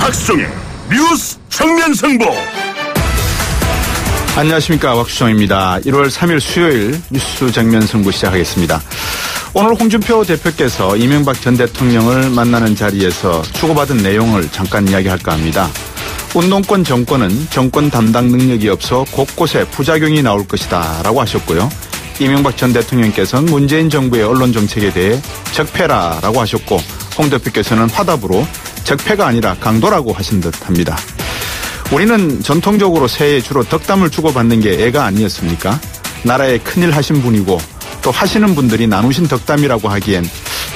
박수종의 뉴스 정면 승부. 안녕하십니까, 박수종입니다. 1월 3일 수요일 뉴스 정면 승부 시작하겠습니다. 오늘 홍준표 대표께서 이명박 전 대통령을 만나는 자리에서 주고받은 내용을 잠깐 이야기할까 합니다. 운동권 정권은 정권 담당 능력이 없어 곳곳에 부작용이 나올 것이다 라고 하셨고요. 이명박 전 대통령께서는 문재인 정부의 언론 정책에 대해 적폐라라고 하셨고, 홍 대표께서는 화답으로 적폐가 아니라 강도라고 하신 듯합니다. 우리는 전통적으로 새해에 주로 덕담을 주고받는 게 애가 아니었습니까? 나라에 큰일 하신 분이고 또 하시는 분들이 나누신 덕담이라고 하기엔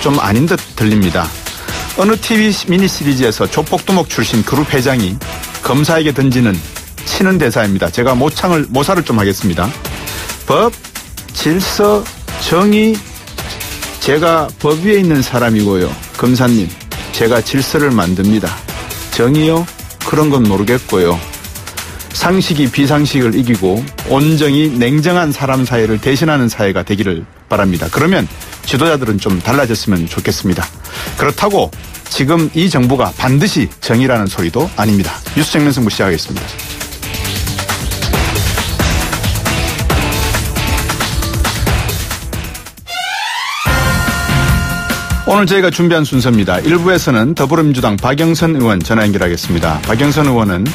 좀 아닌 듯 들립니다. 어느 TV 미니 시리즈에서 조폭두목 출신 그룹 회장이 검사에게 던지는 치는 대사입니다. 제가 모사를 좀 하겠습니다. 법, 질서, 정의, 제가 법 위에 있는 사람이고요. 검사님, 제가 질서를 만듭니다. 정의요? 그런 건 모르겠고요. 상식이 비상식을 이기고 온정이 냉정한 사람 사이를 대신하는 사회가 되기를 바랍니다. 그러면 지도자들은 좀 달라졌으면 좋겠습니다. 그렇다고 지금 이 정부가 반드시 정의라는 소리도 아닙니다. 뉴스 정면 승부 시작하겠습니다. 오늘 저희가 준비한 순서입니다. 1부에서는 더불어민주당 박영선 의원 전화 연결하겠습니다. 박영선 의원은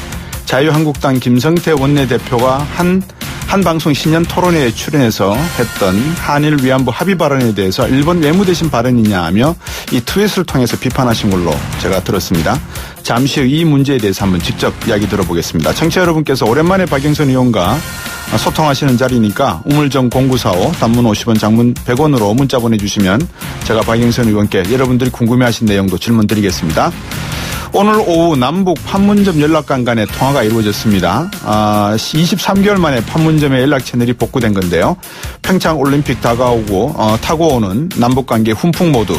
자유한국당 김성태 원내대표가 한 방송 신년 토론회에 출연해서 했던 한일 위안부 합의 발언에 대해서 일본 외무대신 발언이냐 하며 이 트윗을 통해서 비판하신 걸로 제가 들었습니다. 잠시 후 이 문제에 대해서 한번 직접 이야기 들어보겠습니다. 청취자 여러분께서 오랜만에 박영선 의원과 소통하시는 자리니까 우물정 0945 단문 50원 장문 100원으로 문자 보내주시면 제가 박영선 의원께 여러분들이 궁금해하신 내용도 질문 드리겠습니다. 오늘 오후 남북 판문점 연락관 간의 통화가 이루어졌습니다. 23개월 만에 판문점의 연락 채널이 복구된 건데요. 평창 올림픽 다가오고 타고 오는 남북관계 훈풍 모드,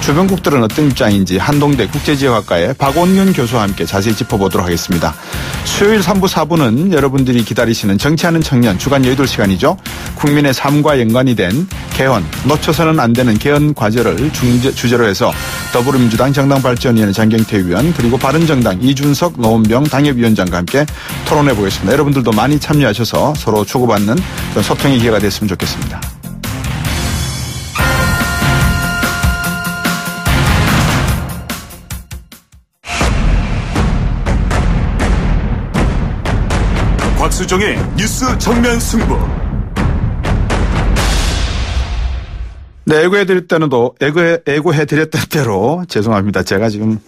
주변국들은 어떤 입장인지 한동대 국제지역학과의 박원균 교수와 함께 자세히 짚어보도록 하겠습니다. 수요일 3부 4부는 여러분들이 기다리시는 정치하는 청년 주간 여의도 시간이죠. 국민의 삶과 연관이 된 개헌, 놓쳐서는 안 되는 개헌 과제를 주제로 해서 더불어민주당 정당발전위원회 장경태 의원, 그리고 바른정당 이준석 노원병 당협위원장과 함께 토론해 보겠습니다. 여러분들도 많이 참여하셔서 서로 주고받는 그런 소통의 기회가 됐으면 좋겠습니다. 박수종의 뉴스 정면 승부. 네, 애고해드렸던 대로 죄송합니다. 제가 지금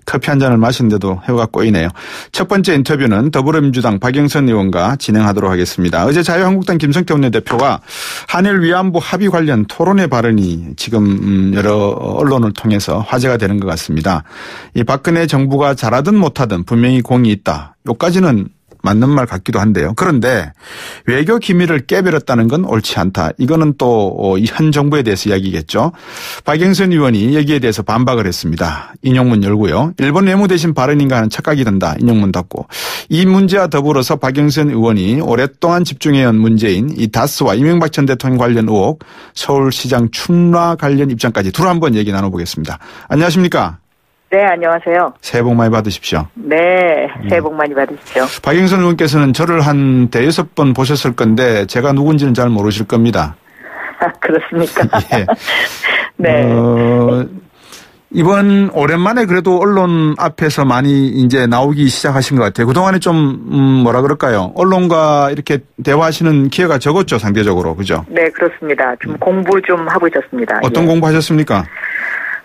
커피 한 잔을 마시는데도 해가 꼬이네요. 첫 번째 인터뷰는 더불어민주당 박영선 의원과 진행하도록 하겠습니다. 어제 자유한국당 김성태 원내대표가 한일 위안부 합의 관련 토론회 발언이 지금 여러 언론을 통해서 화제가 되는 것 같습니다. 이 박근혜 정부가 잘하든 못하든 분명히 공이 있다. 여기까지는 맞는 말 같기도 한데요. 그런데 외교 기밀을 깨버렸다는 건 옳지 않다. 이거는 또 현 정부에 대해서 이야기겠죠. 박영선 의원이 여기에 대해서 반박을 했습니다. 인용문 열고요. 일본 외무대신 발언인가 하는 착각이 든다. 인용문 닫고. 이 문제와 더불어서 박영선 의원이 오랫동안 집중해온 문제인 이 다스와 이명박 전 대통령 관련 의혹, 서울시장 출마 관련 입장까지 둘 한번 얘기 나눠보겠습니다. 안녕하십니까? 네, 안녕하세요. 새해 복 많이 받으십시오. 네, 새해 복 많이 받으십시오. 박영선 의원께서는 저를 한 5번 보셨을 건데 제가 누군지는 잘 모르실 겁니다. 아, 그렇습니까? 예. 네. 이번 오랜만에 그래도 언론 앞에서 많이 이제 나오기 시작하신 것 같아요. 그동안에 좀 뭐라 그럴까요? 언론과 이렇게 대화하시는 기회가 적었죠, 상대적으로. 그죠? 네, 그렇습니다. 좀 공부 좀 하고 있었습니다. 어떤 공부하셨습니까?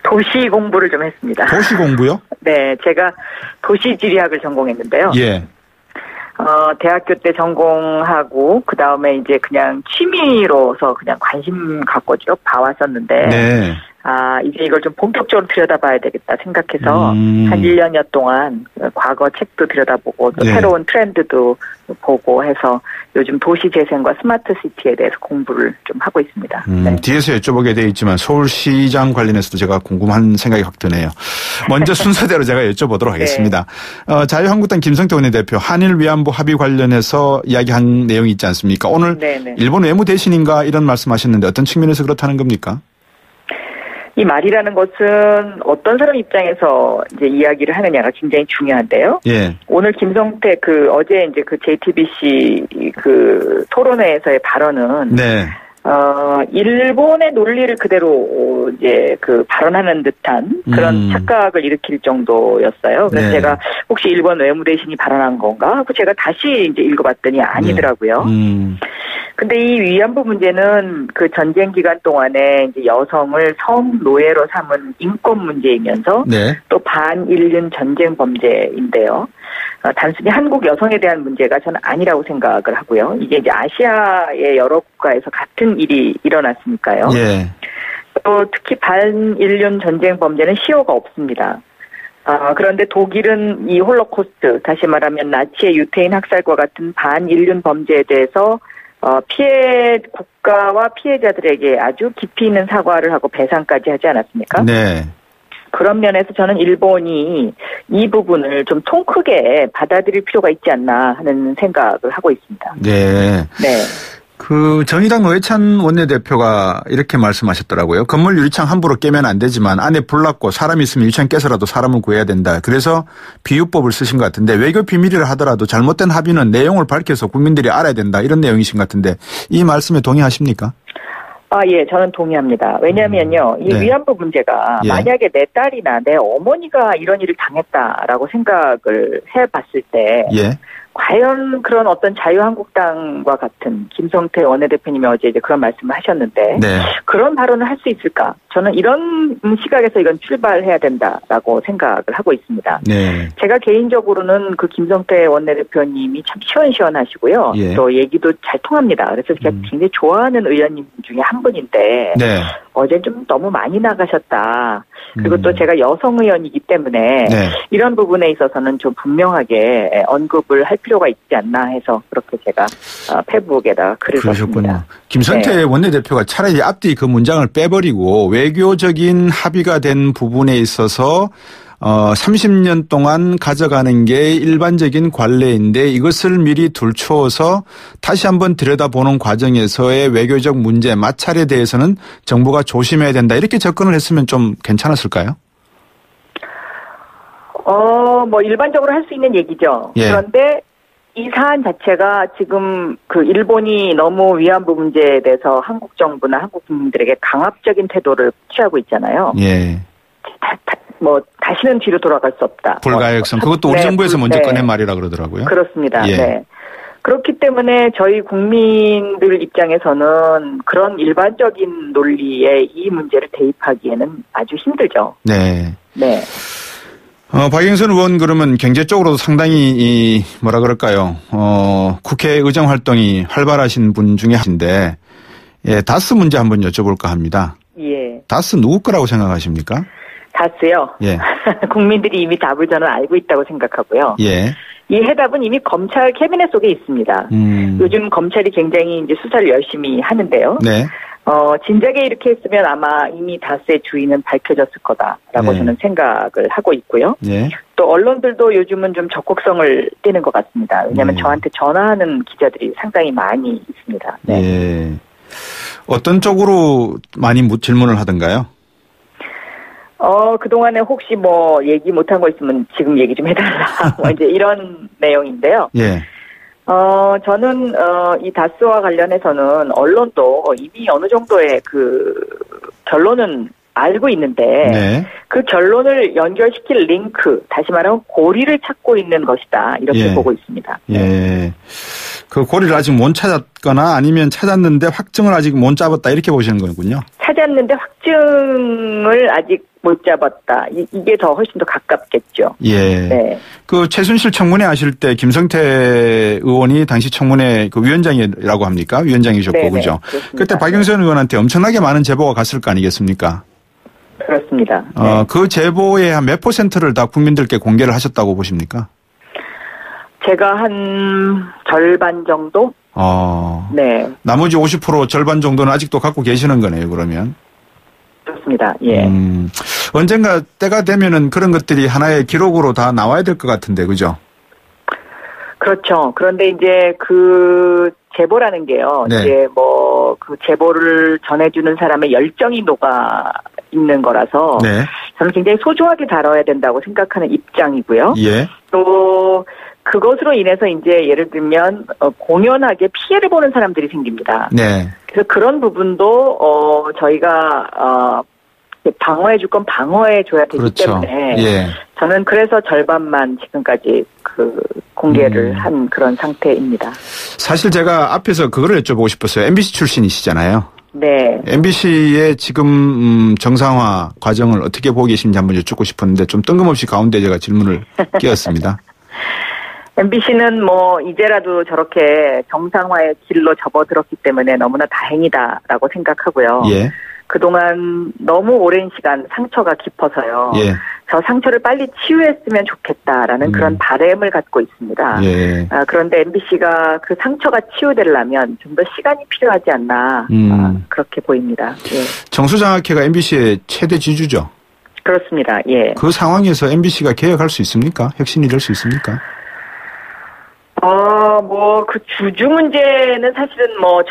도시 공부를 좀 했습니다. 도시 공부요? 네, 제가 도시지리학을 전공했는데요. 예. 대학교 때 전공하고 그 다음에 이제 그냥 취미로서 그냥 관심 갖고 쭉 봐왔었는데, 네. 이제 이걸 좀 본격적으로 들여다봐야 되겠다 생각해서 한 1년여 동안 과거 책도 들여다보고 또 네. 새로운 트렌드도 보고 해서 요즘 도시재생과 스마트시티에 대해서 공부를 좀 하고 있습니다. 네. 뒤에서 여쭤보게 되어 있지만 서울시장 관련해서도 제가 궁금한 생각이 확 드네요. 먼저 순서대로 제가 여쭤보도록 하겠습니다. 네. 자유한국당 김성태 원내대표 한일 위안부 합의 관련해서 이야기한 내용이 있지 않습니까? 오늘 네네. 일본 외무대신인가 이런 말씀하셨는데 어떤 측면에서 그렇다는 겁니까? 이 말이라는 것은 어떤 사람 입장에서 이제 이야기를 하느냐가 굉장히 중요한데요. 예. 오늘 김성태 어제 이제 그 JTBC 그 토론회에서의 발언은 네. 일본의 논리를 그대로 이제 그 발언하는 듯한 그런 착각을 일으킬 정도였어요. 그래서 네. 제가 혹시 일본 외무대신이 발언한 건가 하고 제가 다시 이제 읽어봤더니 아니더라고요. 근데 이 위안부 문제는 그 전쟁 기간 동안에 이제 여성을 성노예로 삼은 인권 문제이면서 네. 또 반인륜 전쟁 범죄인데요. 단순히 한국 여성에 대한 문제가 저는 아니라고 생각을 하고요. 이게 이제 아시아의 여러 국가에서 같은 일이 일어났으니까요. 예. 또 특히 반인륜 전쟁 범죄는 시효가 없습니다. 그런데 독일은 이 홀로코스트, 다시 말하면 나치의 유태인 학살과 같은 반인륜 범죄에 대해서 피해 국가와 피해자들에게 아주 깊이 있는 사과를 하고 배상까지 하지 않았습니까? 네. 그런 면에서 저는 일본이 이 부분을 좀 통 크게 받아들일 필요가 있지 않나 하는 생각을 하고 있습니다. 네. 네. 그 정의당 노회찬 원내대표가 이렇게 말씀하셨더라고요. 건물 유리창 함부로 깨면 안 되지만 안에 불 났고 사람이 있으면 유리창 깨서라도 사람을 구해야 된다. 그래서 비유법을 쓰신 것 같은데 외교 비밀이라 하더라도 잘못된 합의는 내용을 밝혀서 국민들이 알아야 된다. 이런 내용이신 것 같은데 이 말씀에 동의하십니까? 예, 저는 동의합니다. 왜냐면요, 이 네. 위안부 문제가 예. 만약에 내 딸이나 내 어머니가 이런 일을 당했다라고 생각을 해봤을 때, 예. 과연 그런 어떤 자유한국당과 같은 김성태 원내대표님이 어제 이제 그런 말씀을 하셨는데, 네. 그런 발언을 할 수 있을까? 저는 이런 시각에서 이건 출발해야 된다라고 생각을 하고 있습니다. 네. 제가 개인적으로는 그 김성태 원내대표님이 참 시원시원하시고요. 예. 또 얘기도 잘 통합니다. 그래서 제가 굉장히 좋아하는 의원님 중에 한 분인데 네. 어제 좀 너무 많이 나가셨다. 그리고 또 제가 여성 의원이기 때문에 네. 이런 부분에 있어서는 좀 분명하게 언급을 할 필요가 있지 않나 해서 그렇게 제가 페이스북에다 글을 그러셨군요. 썼습니다. 김성태 네. 원내대표가 차라리 앞뒤 그 문장을 빼버리고 외교적인 합의가 된 부분에 있어서 30년 동안 가져가는 게 일반적인 관례인데 이것을 미리 둘러서 다시 한번 들여다보는 과정에서의 외교적 문제, 마찰에 대해서는 정부가 조심해야 된다. 이렇게 접근을 했으면 좀 괜찮았을까요? 뭐 일반적으로 할 수 있는 얘기죠. 예. 그런데 이 사안 자체가 지금 그 일본이 너무 위안부 문제에 대해서 한국 정부나 한국 국민들에게 강압적인 태도를 취하고 있잖아요. 예. 다시는 뒤로 돌아갈 수 없다. 불가역성. 그것도 우리 네, 정부에서 먼저 네. 꺼낸 말이라 그러더라고요. 그렇습니다. 예. 네. 그렇기 때문에 저희 국민들 입장에서는 그런 일반적인 논리에 이 문제를 대입하기에는 아주 힘들죠. 네. 네. 박영선 의원 그러면 경제 쪽으로도 상당히 뭐라 그럴까요? 국회 의정 활동이 활발하신 분 중에 하신데 예, 다스 문제 한번 여쭤볼까 합니다. 예. 다스 누구 거라고 생각하십니까? 다스요. 예. 국민들이 이미 답을 저는 알고 있다고 생각하고요. 예. 이 해답은 이미 검찰 캐비넷 속에 있습니다. 요즘 검찰이 굉장히 이제 수사를 열심히 하는데요. 네. 진작에 이렇게 했으면 아마 이미 다스의 주인은 밝혀졌을 거다라고 네. 저는 생각을 하고 있고요. 예. 또 언론들도 요즘은 좀 적극성을 띠는 것 같습니다. 왜냐하면 네. 저한테 전화하는 기자들이 상당히 많이 있습니다. 네. 예. 어떤 쪽으로 많이 질문을 하던가요? 그동안에 혹시 뭐 얘기 못한 거 있으면 지금 얘기 좀 해달라. 뭐 이제 이런 내용인데요. 예. 저는, 이 다스와 관련해서는 언론도 이미 어느 정도의 그 결론은 알고 있는데, 네. 그 결론을 연결시킬 링크, 다시 말하면 고리를 찾고 있는 것이다. 이렇게 예. 보고 있습니다. 예. 그 고리를 아직 못 찾았거나 아니면 찾았는데 확증을 아직 못 잡았다. 이렇게 보시는 거군요. 찾았는데 확증을 아직 못 잡았다. 이게 더 훨씬 더 가깝겠죠. 예. 네. 그 최순실 청문회 하실 때 김성태 의원이 당시 청문회 그 위원장이라고 합니까? 위원장이셨고, 네네, 그죠? 그렇습니다. 그때 박영선 의원한테 엄청나게 많은 제보가 갔을 거 아니겠습니까? 그렇습니다. 네. 그 제보의 한 몇 퍼센트를 다 국민들께 공개를 하셨다고 보십니까? 제가 한 절반 정도? 네. 나머지 50% 절반 정도는 아직도 갖고 계시는 거네요, 그러면. 그렇습니다. 예. 언젠가 때가 되면은 그런 것들이 하나의 기록으로 다 나와야 될 것 같은데, 그죠? 그렇죠. 그런데 이제 그 제보라는 게요. 네. 이제 뭐 그 제보를 전해주는 사람의 열정이 녹아 있는 거라서 네. 저는 굉장히 소중하게 다뤄야 된다고 생각하는 입장이고요. 예. 또 그것으로 인해서 이제 예를 들면 공연하게 피해를 보는 사람들이 생깁니다. 네. 그래서 그런 부분도 저희가 방어해 줄 건 방어해 줘야 되기 그렇죠. 때문에 예. 저는 그래서 절반만 지금까지 그 공개를 한 그런 상태입니다. 사실 제가 앞에서 그거를 여쭤보고 싶었어요. MBC 출신이시잖아요. 네. MBC의 지금 정상화 과정을 어떻게 보고 계신지 한번 여쭙고 싶었는데 좀 뜬금없이 가운데 제가 질문을 끼웠습니다. MBC는 뭐 이제라도 저렇게 정상화의 길로 접어들었기 때문에 너무나 다행이다라고 생각하고요. 예. 그동안 너무 오랜 시간 상처가 깊어서요. 예. 저 상처를 빨리 치유했으면 좋겠다라는 그런 바람을 갖고 있습니다. 예. 그런데 MBC가 그 상처가 치유되려면 좀 더 시간이 필요하지 않나 그렇게 보입니다. 예. 정수장학회가 MBC의 최대 지주죠. 그렇습니다. 예. 그 상황에서 MBC가 개혁할 수 있습니까? 혁신이 될 수 있습니까? 그 주주 문제는 사실은 뭐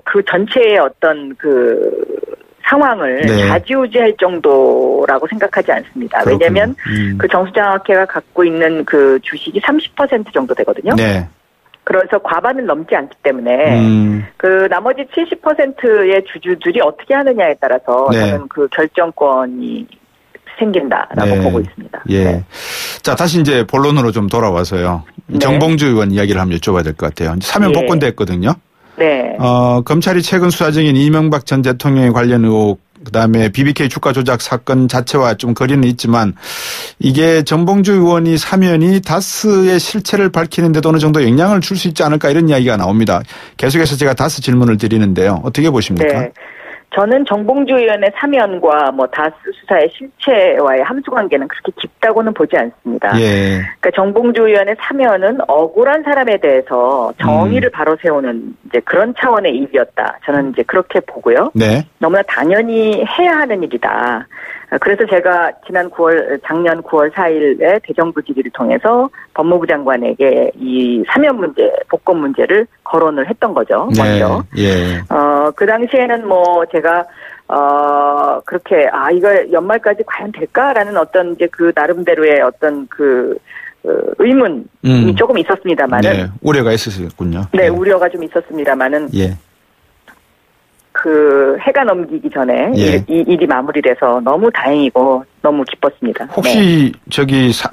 그 전체의 어떤 상황을 네. 좌지우지할 정도라고 생각하지 않습니다. 그렇군요. 왜냐하면 그 정수장학회가 갖고 있는 그 주식이 30% 정도 되거든요. 네. 그래서 과반을 넘지 않기 때문에 그 나머지 70%의 주주들이 어떻게 하느냐에 따라서 네. 저는 그 결정권이 생긴다라고 네. 보고 있습니다. 예. 네. 자, 다시 이제 본론으로 좀 돌아와서요. 네. 정봉주 의원 이야기를 한번 여쭤봐야 될 것 같아요. 사면 예. 복권됐거든요. 네. 검찰이 최근 수사 중인 이명박 전 대통령의 관련 의혹, 그다음에 BBK 주가 조작 사건 자체와 좀 거리는 있지만 이게 정봉주 의원이 사면이 다스의 실체를 밝히는 데도 어느 정도 영향을 줄 수 있지 않을까 이런 이야기가 나옵니다. 계속해서 제가 다스 질문을 드리는데요. 어떻게 보십니까? 네. 저는 정봉주 의원의 사면과 뭐 다스 수사의 실체와의 함수관계는 그렇게 깊다고는 보지 않습니다. 예. 그러니까 정봉주 의원의 사면은 억울한 사람에 대해서 정의를 바로 세우는 이제 그런 차원의 일이었다. 저는 이제 그렇게 보고요. 네. 너무나 당연히 해야 하는 일이다. 그래서 제가 작년 9월 4일에 대정부 질의를 통해서 법무부 장관에게 이 사면 문제, 복권 문제를 거론을 했던 거죠. 먼저. 네. 예. 그 당시에는 뭐 제가 그렇게 이거 연말까지 과연 될까라는 어떤 이제 그 나름대로의 어떤 의문이 조금 있었습니다만은. 네. 우려가 있었군요. 네, 우려가 좀 있었습니다만은. 예. 해가 넘기기 전에 예. 이 일이 마무리돼서 너무 다행이고 너무 기뻤습니다. 혹시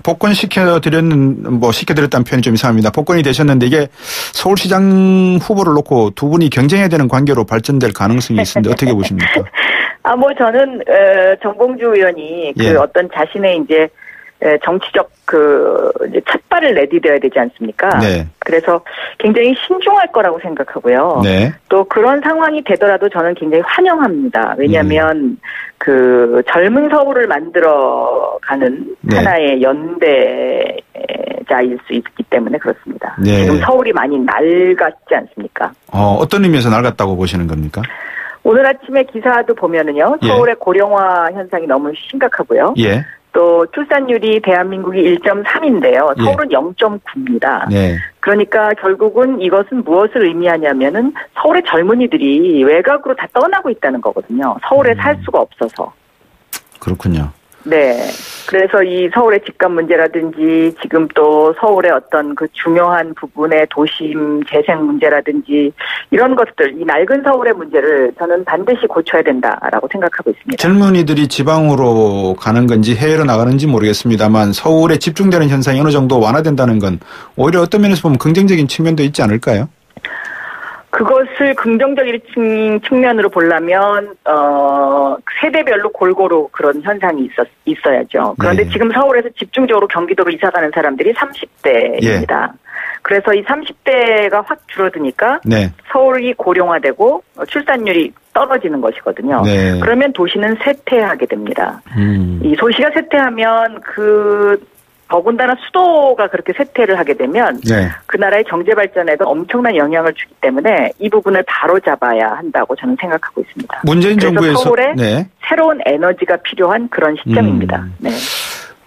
복권 시켜드렸다는 표현이 좀 이상합니다. 복권이 되셨는데 이게 서울시장 후보를 놓고 두 분이 경쟁해야 되는 관계로 발전될 가능성이 있는데 어떻게 보십니까? 저는 정봉주 의원이 예. 어떤 자신의 이제 정치적 이제 첫발을 내디뎌야 되지 않습니까? 네. 그래서 굉장히 신중할 거라고 생각하고요. 네. 또 그런 상황이 되더라도 저는 굉장히 환영합니다. 왜냐하면 젊은 서울을 만들어가는 네. 하나의 연대자일 수 있기 때문에 그렇습니다. 네. 지금 서울이 많이 낡았지 않습니까? 어떤 의미에서 낡았다고 보시는 겁니까? 오늘 아침에 기사도 보면은요, 서울의 고령화 현상이 너무 심각하고요. 예. 또 출산율이 대한민국이 1.3인데요. 서울은 0.9입니다. 네. 그러니까 결국은 이것은 무엇을 의미하냐면은 서울의 젊은이들이 외곽으로 다 떠나고 있다는 거거든요. 서울에 살 수가 없어서. 그렇군요. 네. 그래서 이 서울의 집값 문제라든지 지금 또 서울의 어떤 그 중요한 부분의 도심 재생 문제라든지 이런 것들, 이 낡은 서울의 문제를 저는 반드시 고쳐야 된다라고 생각하고 있습니다. 젊은이들이 지방으로 가는 건지 해외로 나가는지 모르겠습니다만 서울에 집중되는 현상이 어느 정도 완화된다는 건 오히려 어떤 면에서 보면 긍정적인 측면도 있지 않을까요? 그것을 긍정적인 측면으로 보려면 세대별로 골고루 그런 현상이 있어야죠. 그런데 네. 지금 서울에서 집중적으로 경기도로 이사가는 사람들이 30대입니다. 예. 그래서 이 30대가 확 줄어드니까 네. 서울이 고령화되고 출산율이 떨어지는 것이거든요. 네. 그러면 도시는 쇠퇴하게 됩니다. 이 도시가 쇠퇴하면 더군다나 수도가 그렇게 쇠퇴를 하게 되면 네. 그 나라의 경제 발전에도 엄청난 영향을 주기 때문에 이 부분을 바로 잡아야 한다고 저는 생각하고 있습니다. 문재인 그래서 정부에서 서울에 네. 새로운 에너지가 필요한 그런 시점입니다. 네.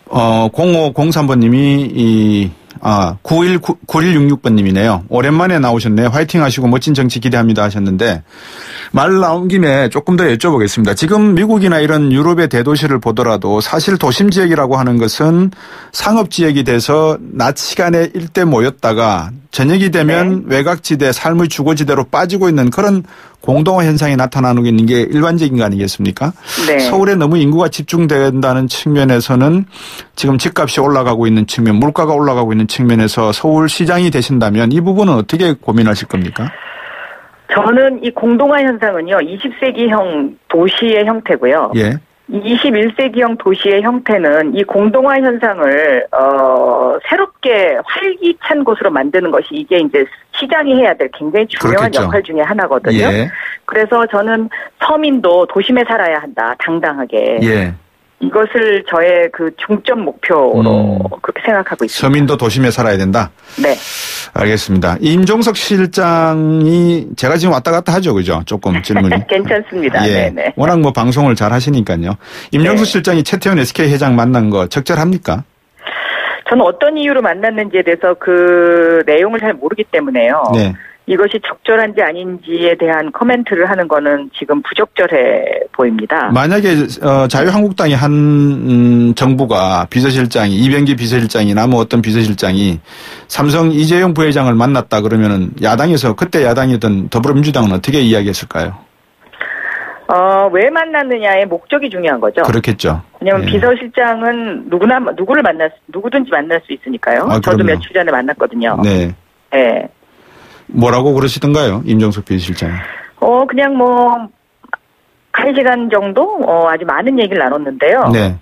0503번님이 9166번님이네요. 오랜만에 나오셨네요. 화이팅 하시고 멋진 정치 기대합니다 하셨는데 말 나온 김에 조금 더 여쭤보겠습니다. 지금 미국이나 이런 유럽의 대도시를 보더라도 사실 도심 지역이라고 하는 것은 상업 지역이 돼서 낮 시간에 일대 모였다가 저녁이 되면 외곽지대 삶의 주거지대로 빠지고 있는 그런 공동화 현상이 나타나는 게 일반적인 거 아니겠습니까? 네. 서울에 너무 인구가 집중된다는 측면에서는 지금 집값이 올라가고 있는 측면, 물가가 올라가고 있는 측면에서 서울시장이 되신다면 이 부분은 어떻게 고민하실 겁니까? 저는 이 공동화 현상은요, 20세기형 도시의 형태고요. 예. 21세기형 도시의 형태는 이 공동화 현상을 새롭게 활기찬 곳으로 만드는 것이 이게 이제 시장이 해야 될 굉장히 중요한 그렇겠죠. 역할 중에 하나거든요. 예. 그래서 저는 서민도 도심에 살아야 한다, 당당하게. 예. 이것을 저의 그 중점 목표로 그렇게 생각하고 있습니다. 서민도 도심에 살아야 된다? 네. 알겠습니다. 임종석 실장이 제가 지금 왔다 갔다 하죠. 그죠? 조금 질문이. 괜찮습니다. 예. 네네. 워낙 뭐 방송을 잘 하시니까요. 임종석 네. 실장이 최태원 SK회장 만난 거 적절합니까? 저는 어떤 이유로 만났는지에 대해서 그 내용을 잘 모르기 때문에요. 네. 이것이 적절한지 아닌지에 대한 코멘트를 하는 거는 지금 부적절해 보입니다. 만약에 자유한국당의 한 정부가 비서실장이 이병기 비서실장이나 뭐 어떤 비서실장이 삼성 이재용 부회장을 만났다 그러면은 야당에서 그때 야당이던 더불어민주당은 어떻게 이야기했을까요? 왜 만났느냐의 목적이 중요한 거죠. 그렇겠죠. 왜냐하면 예. 비서실장은 누구든지 만날 수 있으니까요. 아, 저도 그럼요. 며칠 전에 만났거든요. 네. 네. 뭐라고 그러시던가요? 임종석 비서실장이. 그냥 뭐 1시간 정도 아주 많은 얘기를 나눴는데요. 네.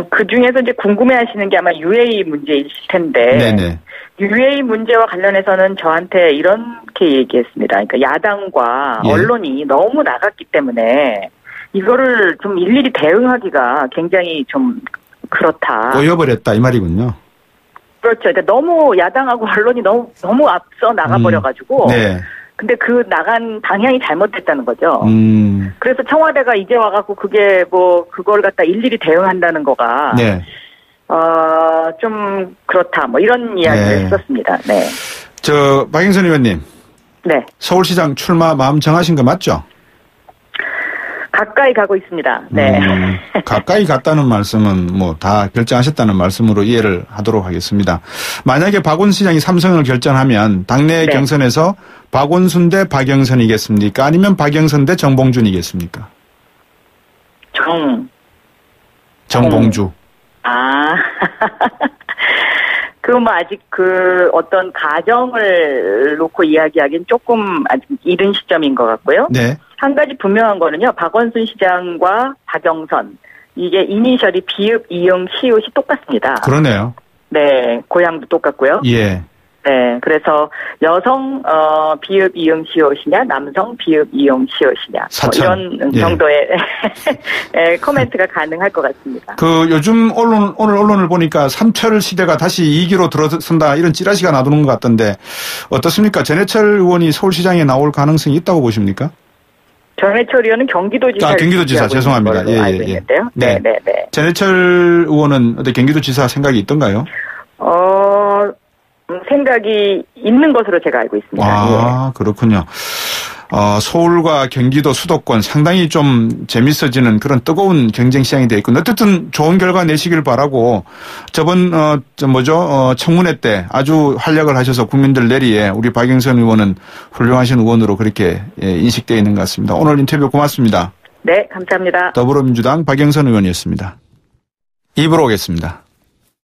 그 중에서 이제 궁금해하시는 게 아마 UA 문제이실 텐데. 네네. UA 문제와 관련해서는 저한테 이렇게 얘기했습니다. 그러니까 야당과 예. 언론이 너무 나갔기 때문에 이거를 좀 일일이 대응하기가 굉장히 좀 그렇다. 꼬여버렸다 이 말이군요. 그렇죠. 그러니까 너무 야당하고 언론이 너무 앞서 나가버려가지고. 네. 근데 그 나간 방향이 잘못됐다는 거죠. 그래서 청와대가 이제 와갖고 그게 뭐 그걸 갖다 일일이 대응한다는 거가. 네. 좀 그렇다. 뭐 이런 이야기를 네. 했었습니다. 네. 박영선 의원님. 네. 서울시장 출마 마음 정하신 거 맞죠? 가까이 가고 있습니다. 네. 가까이 갔다는 말씀은 뭐 다 결정하셨다는 말씀으로 이해를 하도록 하겠습니다. 만약에 박원 시장이 삼성을 결정하면 당내 네. 경선에서 박원순 대 박영선이겠습니까? 아니면 박영선 대 정봉준이겠습니까? 정봉주. 그건 뭐 아직 그 어떤 가정을 놓고 이야기하기엔 조금 아직 이른 시점인 것 같고요. 네. 한 가지 분명한 거는요. 박원순 시장과 박영선 이게 이니셜이 비읍, 이응, 시옷이 똑같습니다. 그러네요. 네. 고향도 똑같고요. 예. 네. 그래서 여성 비읍, 이응, 시옷이냐 남성 비읍, 이응, 시옷이냐 사천. 이런 예. 정도의 코멘트가 가능할 것 같습니다. 요즘 오늘 언론을 보니까 삼철 시대가 다시 2기로 들어선다 이런 찌라시가 나도는 것 같던데 어떻습니까? 전해철 의원이 서울시장에 나올 가능성이 있다고 보십니까? 전해철 의원은 경기도지사. 경기도지사 죄송합니다. 예. 네. 전해철 의원은 어때 경기도지사 생각이 있던가요? 생각이 있는 것으로 제가 알고 있습니다. 그렇군요. 서울과 경기도 수도권 상당히 좀 재밌어지는 그런 뜨거운 경쟁 시장이 되어 있고 어쨌든 좋은 결과 내시길 바라고 저번 청문회 때 아주 활약을 하셔서 국민들 내리에 우리 박영선 의원은 훌륭하신 의원으로 그렇게 인식되어 있는 것 같습니다. 오늘 인터뷰 고맙습니다. 네, 감사합니다. 더불어민주당 박영선 의원이었습니다. 입으로 오겠습니다.